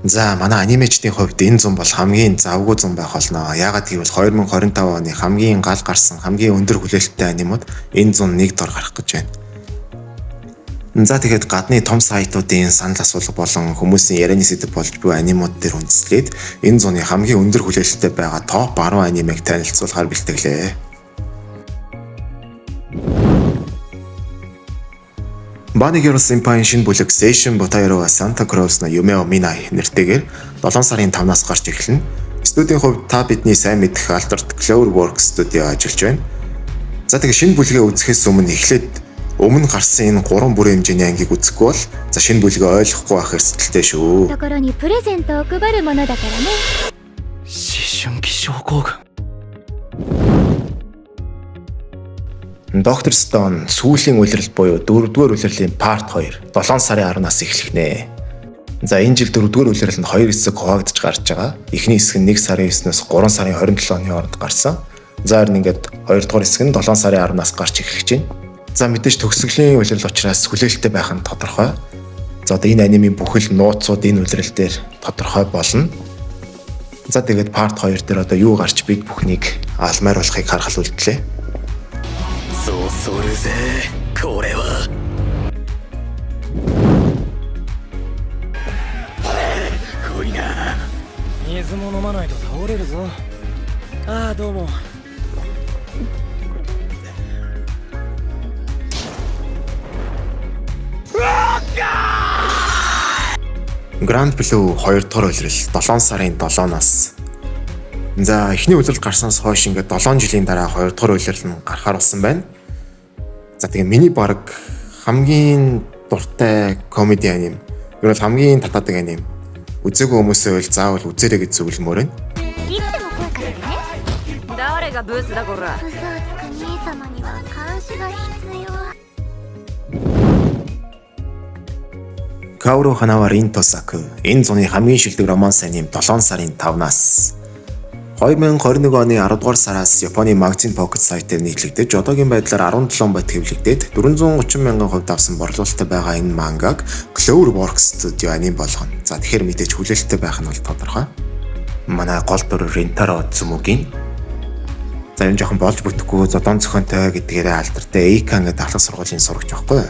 За манай анимечдийн хувьд энэ зам бол хамгийн завгүй зам байх болно. Яагаад гэвэл 2025 оны хамгийн гал гарсан хамгийн өндөр хүлээлттэй анимууд энэ зам нэг дор гарах гэж байна. За тэгээд гадны том сайтуудын санал асуулга болон хүмүүсийн ярианы сэдэв болж буй анимууд дээр үндэслээд энэ зуны хамгийн өндөр хүлээлттэй байгаа топ 10 анимыг танилцуулахаар бэлтгэлээ. Bunny Girl Senpai шинэ бүлэг Seishun Butairowa Santa Cruz на Yume o Minai нэртэйгээр 7 сарын 5-наас гарч эхэлнэ. Студийн хувьд та бидний сайн мэдэх алдарт Cloverworks студио ажиллаж байна. За тэгээ шинэ бүлгээ үзэхээс өмнө гарсан энэ 3 бүрийн хэмжээний ангийг үзэхгүй бол за шинэ бүлгээ ойлгохгүй байх эрсдэлтэй шүү. ところにプレゼントを配るものだからね。思春期症候群。 Доктор Stone сүүлийн улирал буюу 4-р улирлын part 2 7 сарын 10-наас эхлэнэ. За энэ жил 4-р улирал нь 2 хэсэг хуваагдаж гарч байгаа. Эхний хэсэг нь 1 сарын 9-ноос 3 сарын 27-ны хооронд гарсан. За харин ингээд 2-р хэсэг нь 7 сарын 10-наас гарч эхлэж байна. За мэдээж төгсгөлийн улирал учраас хүлээлттэй байх нь тодорхой. За одоо энэ анимын бүхэл нууцуд энэ улирал дээр тодорхой болно. За тэгээд part 2 дээр одоо юу гарч бид бүхнийг алмаар болохыг харахад үлдлээ. そうするぜこれは濃いな水も飲まないと倒れるぞああどうも Grand Blue 2 дахь улирал 7 сарын 7-наас. За эхний улирал гарснаас хойш ингээд 7 жилийн дараа 2 дахь улирал нь гарахаар болсон байна. За тэгээ миний баг хамгийн дуртай комеди аним. Ер нь хамгийн татаадаг аним. Үзээгүй хүмүүсээ бол заавал үзээрэй гэж зөвлөмөр байна. いつでも声かけてね。誰がブースだこら。嘘をつく兄様には監視が必要。 Kaoru Hanawa Rintosaku энэ зуны хамгийн шилдэг романс аним 7 сарын 5-наас. 2021 оны 10 дугаар сараас Японы магазин Pocket сайтаар нийтлэгдэж одоогийн байдлаар 17 бат хэвлэгдээд 430 мянган хувьд авсан борлуулалттай байгаа энэ мангаг Cloverworks студио аним болгоно. За тэгэхээр мэдээж хүлээлттэй байх нь бол тодорхой. Манай гол дүр Rintaro Tsumugi. За энэ жоохон болж бүтэхгүй зодон зохионтой гэдгээрээ алдартай Eikan гэдэг ахлах сургуулийн сурагч байхгүй.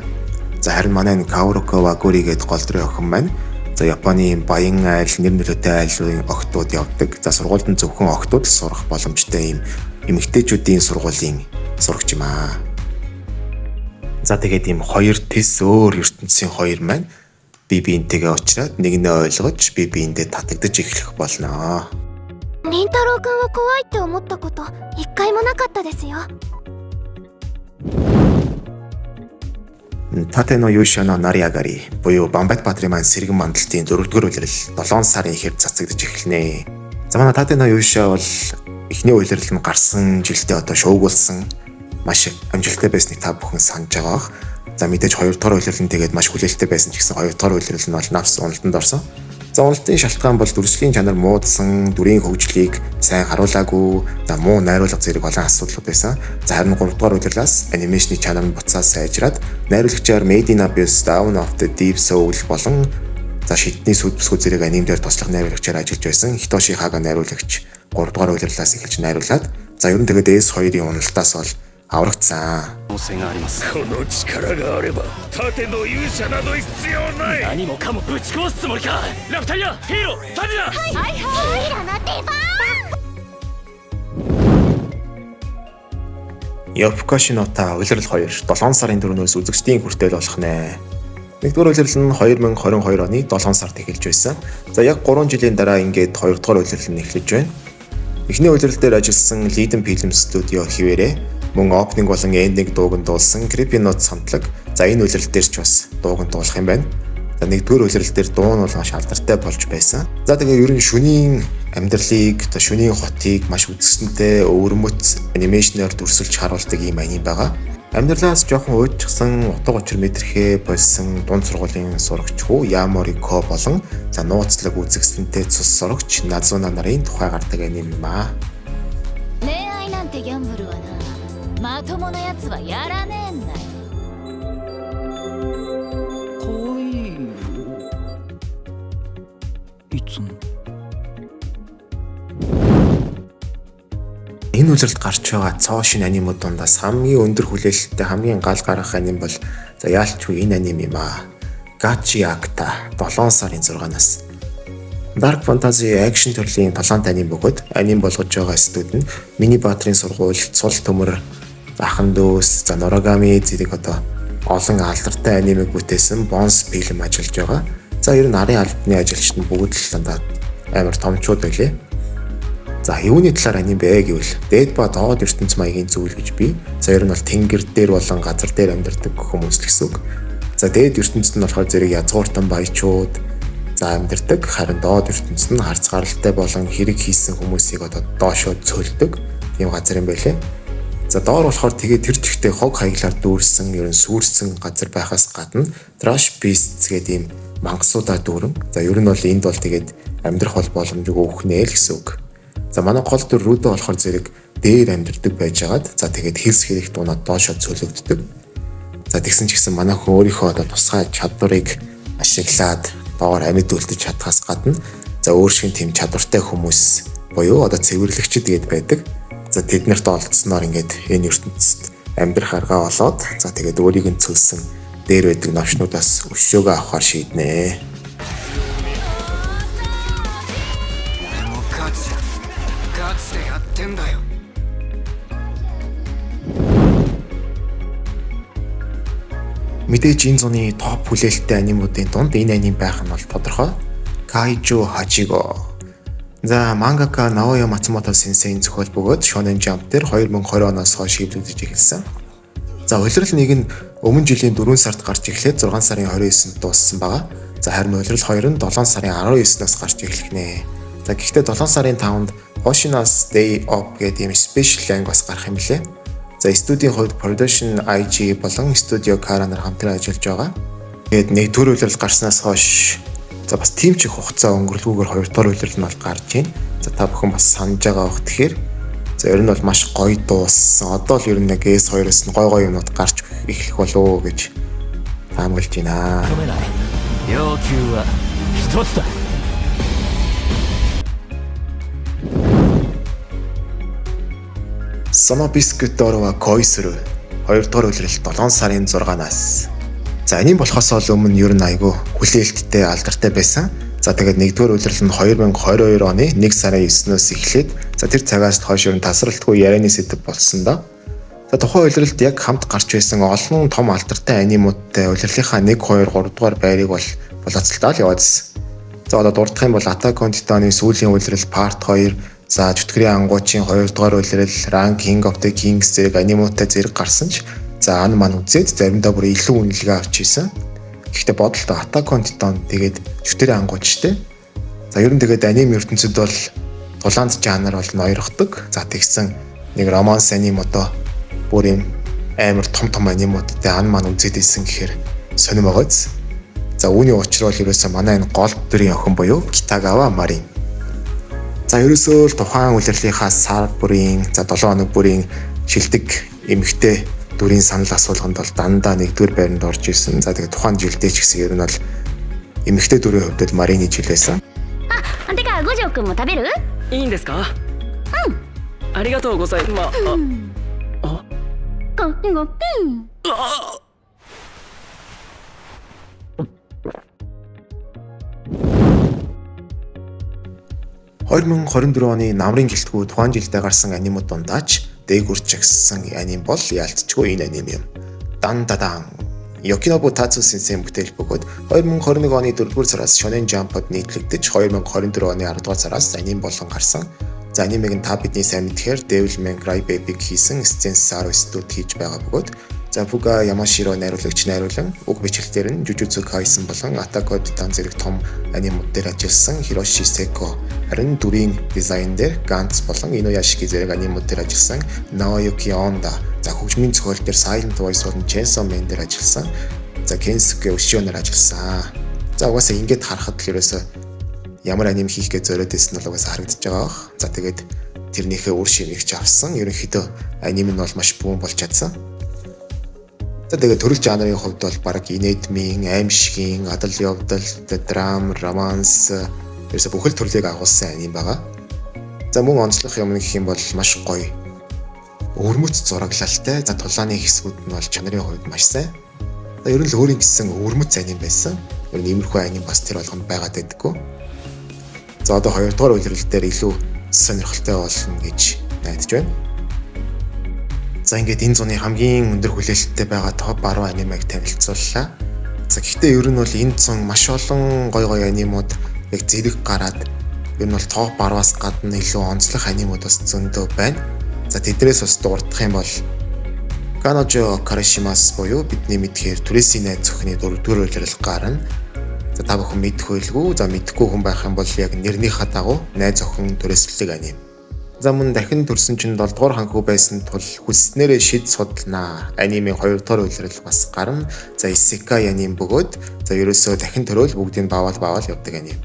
За харин манай Kaoruko Waguri гэдэг гол дүрийн охин маань за Японы баян айл, нэр нөлөөтэй айлын охтууд явдаг. За сургуульд нь зөвхөн охтууд л сурах боломжтой юм эмэгтэйчүүдийн сургуулийн сурагч юм аа. За тэгээд ийм хоёр тис өөр ертөнцийн хоёр маань бие биентэйгээ уулзраад нэг нь ойлгож бие биендээ татагдаж эхлэх болно. 凛太郎くんは怖いって思ったこと一回もなかったですよ。 Tate no Yusha no Nariagari буюу Бамбат Баатрын маань сэргэн мандалтын 4-р улирал 7 сарын ихээр цацагдж эхэлнэ. За манай Tate no Yusha бол эхний улирал нь гарсан жилдээ одоо шуугуулсан маш амжилттай байсныг та бүхэн санаж байгаа. За мэдээж 2 дахь улирал нь тэгээд маш хүлээлттэй байсан ч гэсэн 2 дахь улирал нь бол навс уналтанд орсон. За уналтын шалтгаан бол дүрслийн чанар муудсан, дүрийн хөгжлийг сайн харуулаагүй, за муу найруулга зэрэг олон асуудлууд байсан. За харин 3 дахь улирлаас анимашны чанар нь буцаад сайжраад найруулагчаар Made in Abyss, Down of the Deep Soul болон за шидний сүдбсгүй зэрэг анимдэр туслах найруулагчаар ажиллаж байсан Hitoshi Haga найруулагч 3 дахь улирлаас эхэлж найруулад за ер нь тэгээд S2-ийн уналтаас бол аврагдсан. この力があれば盾の勇者など必要ない何もかもぶち壊すつもりかラプタリアヒーロータジラはいはいはい。ヒーローの出番。 Yofukashi no Ta улирал 2 7 сарын 4-өөс үзэгчдийн хүртэл болох нэ. Нэгдүгээр улирал нь 2022 оны 7 сард эхэлж байсан. За яг 3 жилийн дараа ингээд 2 дахь улирал нь эхэлж байна. Эхний улирал дээр ажилласан Leading Film Studio хിവэрэ мөн opening болон ending дууг нь дуулсан Creepy Note хамтлаг. За энэ улирал дээр ч бас дууг нь дуулах юм байна. За нэгдүгээр улирал дээр дуу нь бол маш алдартай болж байсан. За тэгээ ер нь шөнийн амьдралыг, шөнийн хотыг маш үзэсгэлэнтэй өвөрмөц анимашнаар дүрсэлж харуулдаг юм аним байгаа. Амьдралаас жоохон уйдчихсан утга учир мэдрэхээ болсон дунд сургуулийн сурагч хүү Яморiko болон за нууцлаг үзэсгэлэнтэй цус сурагч Назуна нарын тухай гардаг аним юм аа. 恋愛なんてギャンブルはな、まともなやつはやらねえんだよ。 かわいいいつも Энэ үйлрэлд гарч байгаа цоо шин анимууд дундаас хамгийн өндөр хүлээлттэй хамгийн гал гарах аним бол за яалчгүй энэ аним юм аа. Gachi Acta 7 сарын 6-наас Dark Fantasy action төрлийн толгойн аним бөгөөд аним болгож байгаа студ нь Миний Баатрын сургууль, Цул төмөр, Ахан дүүс, за Noragami зэрэг одоо олон алдартай анимыг бүтээсэн Bones фильм ажиллаж байгаа. За ер нь арын албаны ажилчид нь бүгд л дандаа амар томчууд байлээ. За юуны талаар аним бэ гэвэл дээд ба доод ертөнц маягийн зүйл гэж би. За ер нь бол тэнгэр дээр болон газар дээр амьдардаг хүмүүс л гэсэн үг. За дээд ертөнцид нь болохоор зэрэг язгууртан баячууд за амьдардаг. Харин доод ертөнцид нь харцгааралтай болон хэрэг хийсэн хүмүүсийг одоо доошоо цөлдөг тийм газар юм байлээ. За доор болохоор тэгээд тэр чигтээ хог хаяглаар дүүрсэн, ер нь сүрсэн газар байхаас гадна trash beasts гэдэг ийм мангасуудаа дүүрэн. За ер нь бол энд бол тэгээд амьдрах бол боломжгүй өөхнээ л гэсэн үг. За манай гол төр рүүдэ болохоор зэрэг дээр амьдардаг байжгаад за тэгээд хэлс хэрэг дуунаад доошоо цөлөгддөг. За тэгсэн ч гэсэн манай хүн өөрийнхөө одоо тусгай чадварыг ашиглаад доор амьд үлдэж чадхаас гадна за өөр шиг тийм чадвартай хүмүүс буюу одоо цэвэрлэгчд гээд байдаг. За тэд нарт олдсноор ингээд энэ ертөнцид амьдрах аргаа олоод за тэгээд өөрийг нь цөлсөн дээр байдаг новшнуудаас өшөөгөө авахар шийднэ. Мэдээж энэ зуны топ хүлээлттэй анимуудын дунд энэ аним байх нь бол тодорхой. Kaiju Hachigo. За мангака Наоя Мацумото сенсейн зохиол бөгөөд Shonen Jump дээр 2020 оноос хойш хэвлэгдэж эхэлсэн. За улирал нэг нь өмнө жилийн 4 сард гарч эхлээд 6 сарын 29-нд дууссан байгаа. За харин улирал 2 нь 7 сарын 19-наас гарч эхлэх нэ. За гэхдээ 7 сарын 5-нд Hoshina's Day Off гэдэг ийм special angle бас гарах юм лээ. За студийн хувьд production IG болон студио Kara нар хамтран ажиллаж байгаа. Тэгээд нэг төр улирал гарснаас хойш за бас тийм ч их хугацаа өнгөрлгүйгээр хоёр дахь улирал нь бол гарч байна. За та бүхэн бас санаж байгаа бох тэгэхээр за ер нь бол маш гоё дууссан. Одоо л ер нь S2-оос нь гоё юмнууд гарч эхлэх болов гэж таамаглаж байна. Sono Biscuit Doro Koisuru 2 дахь улирал 7 сарын 6-наас. За аним болохоос өмнө ер нь айгүй хүлээлттэй алдартай байсан. За тэгээд 1 дахь улирал нь 2022 оны 1 сарын 9-ноос эхлээд за тэр цагаас хойш ер нь тасралтгүй ярианы сэдэв болсон да. За тухайн улиралд яг хамт гарч байсан олон том алдартай анимуудтай улирлынхаа 1 2 3 дугаар байрыг бол болооцолтоо л яваадсэн. За одоо дурдах юм бол Attack on Titan-ы сүүлийн улирал part 2 за чөтгөрийн ангуучийн 2 дугаар улирал Ranking of the Kings зэрэг анимуудтай зэрэг гарсан ч за ан ман үзээд заримдаа бүр илүү үнэлгээ авч ийсэн. Гэхдээ бодолтой Attack on Titan тэгээд чөтгөрийн ангуучтэй. За ер нь тэгээд аним ертөнцид бол тулаанд жанр бол ноёрхдог. За тэгсэн нэг романс аним одоо бүр юм амар том анимуудтай ан ман үзээд ийсэн гэхээр сонирм байгааз. За үүний учир бол ерөөсөө манай энэ гол дүрийн охин буюу Kitagawa Marin. За ерөөсөө л тухайн улирлынхаа сар бүрийн за 7 хоног бүрийн шилдэг эмэгтэй дүрийн санал асуулганд бол дандаа 1-р байранд орж ирсэн. За тэгээд тухайн жилдээ ч гэсэн ер нь бол эмэгтэй дүрийн хувьд Марины жил байсан. А, теか五条くんも食べる？いいんですか？ありがとうございます。ごピン。 2024 оны намрын гэлтгүү тухайн жилдээ гарсан анимууд дундаач дээгүр чагссан аним бол яалтчгүй энэ аним юм. Дандадан Yokinobu Tatsu Sensei бүтээл бөгөөд 2021 оны 4-р сараас Shonen Jump-д нийтлэгдэж 2024 оны 10-р сараас аним болон гарсан. За анимыг нь та бидний сайн мэдхээр Devilman Crybaby-г хийсэн Sensaro Studio хийж байгаа бөгөөд за Fuga Yamashiro найруулагч найруулан уг бичлэлээр нь Jujutsu Kaisen болон Attack on Titan зэрэг том анимууд дээр ажилласан Hiroshi Seko харин дүрийн дизайн дээр Gantz болон Inuyashiki зэрэг анимууд дээр ажилласан Naoyuki Honda за хөгжмийн зохиол дээр Silent Voice болон Chainsaw Man дээр ажилласан за Kensuke Ushio нар ажилласан. За угаасаа ингэж харахад л ерөөсөө ямар аним хийх гэж зориод байсан нь угаасаа харагдаж байгаа бах. За тэгээд тэрнийхээ үр шимэгч авсан. Ерөнхийдөө аним нь бол маш бүүн болж чадсан. За тэгээд төрөл жанрын хувьд бол баг инедмийн, аимшигын, адал явдал, драм, романс, Тэрээс бүхэл төрлийг агуулсан аним байгаа. За мөн онцлог юм гэх юм бол маш гоё. Өвөрмөц зураглалтай. За тулааны хэсгүүд нь бол чанарын хувьд маш сайн. За ер нь л өөрийн гэсэн өвөрмөц аним байсан. Ер нь иймэрхүү аним бас тэр болгонд байгаад байдаггүй. За одоо 2 дугаар үйлрэл дээр илүү сонирхолтой болно гэж найдаж байна. За ингээд энэ зууны хамгийн өндөр хүлээлттэй байгаа топ 10 анимыг танилцууллаа. За гэхдээ ер нь бол энэ зун маш олон гоё анимууд яг зэрэг гараад ер нь бол топ 10-аас гадна илүү онцлог анимууд бас зөндөө байна. За тэднээс бас дурдах юм бол Каножо Карашимас буюу бидний мэдхээр түрээсийн найз зөвхний 4-р үйлрэл гарна. За та бүхэн мэдхүйлгүй, за мэдхгүй хүн байх юм бол яг нэрнийхээ дагуу найз охин түрээслэлэг аним. За мөн дахин төрсөн чинь 7 дугаар ханхүү байсан тул хүснээрээ шид судалнаа анимын 2 дугаар үйлрэл бас гарна. За Исекай аним бөгөөд за ерөөсөө дахин төрөөл бүгдийг баавал явдаг аним.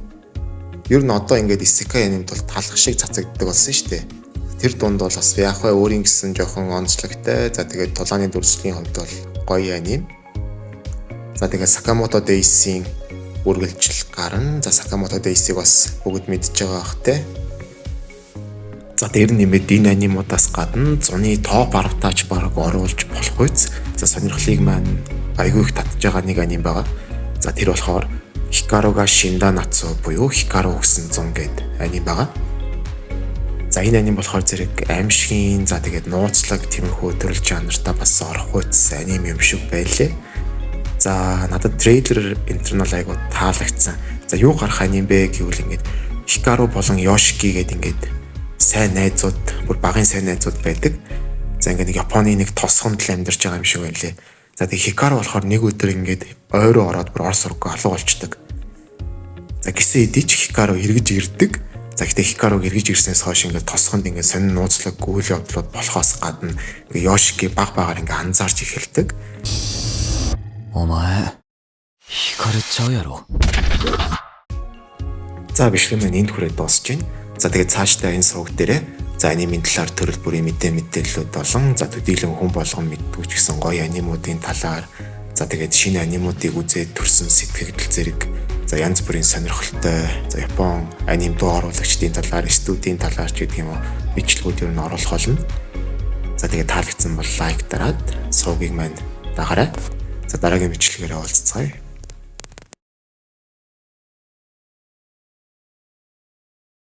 Ер нь одоо ингээд Исекай анимд бол талах шиг цацагддаг болсон шүү дээ. Тэр дунд бол бас яг хөө өөрийн гэсэн жоохон онцлогтой. За тэгээд тулааны дүрслэлийн хувьд бол гоё аним. За тэгээд Сакамото Дейсийн үргэлжил гарна. За Сакамото Дейсийг бас бүгд мэдж байгаа бах те. За дээр нэмээд энэ анимуудаас гадна зуны топ 10-таач бараг оруулж болох үз. За сонирхлыг маань айгүй их татж байгаа нэг аним байгаа. За тэр болохоор Hikaruga Shinda Natsu буюу Hikaru гэсэн зун гэдэг аним байгаа. За энэ аним болохоор зэрэг аимшигын за тэгээд нууцлаг тиймэрхүү төрөл жанртаа бас орох үз аним юм шиг байлээ. За надад трейлер интернал айгуу таалагдсан. За юу гарах аним бэ гэвэл ингээд Hikaru болон Yoshiki гэдэг ингээд сайн найзууд, бүр багын сайн найзууд байдаг. За ингээд Японы нэг тосгонд л амьдарч байгаа юм шиг байлээ. За тэг Hikaru болохоор нэг өдөр ингээд ойроо ороод бүр орс урггүй алга болчдөг. За гисэн эдий ч Hikaru эргэж ирдэг. За гэхдээ Hikaru эргэж ирснээс хойш ингээд тосгонд ингээд сонин нууцлаг үйл явдлууд болохоос гадна ингээд Yoshiki баг багаар ингээд анзаарч эхэлдэг. Омаа Hikaru яро. За бичлэг маань энд хүрээд дуусж байна. За тэгээд цаашдаа энэ суваг дээрээ за анимын талаар төрөл бүрийн мэдээллүүд болон за төдийлөн хүн болгон мэддэг ч гэсэн гоё анимуудын талаар за тэгээд шинэ анимуудыг үзээд төрсэн сэтгэгдэл зэрэг за янз бүрийн сонирхолтой за Япон аним дуу оруулагчдын талаар студийн талаар ч гэдэг юм уу бичлэгүүд ер нь оруулах болно. За тэгээд таалагдсан бол лайк дараад сувгийг маань дагаарай. За дараагийн бичлэгээр уулзцгаая.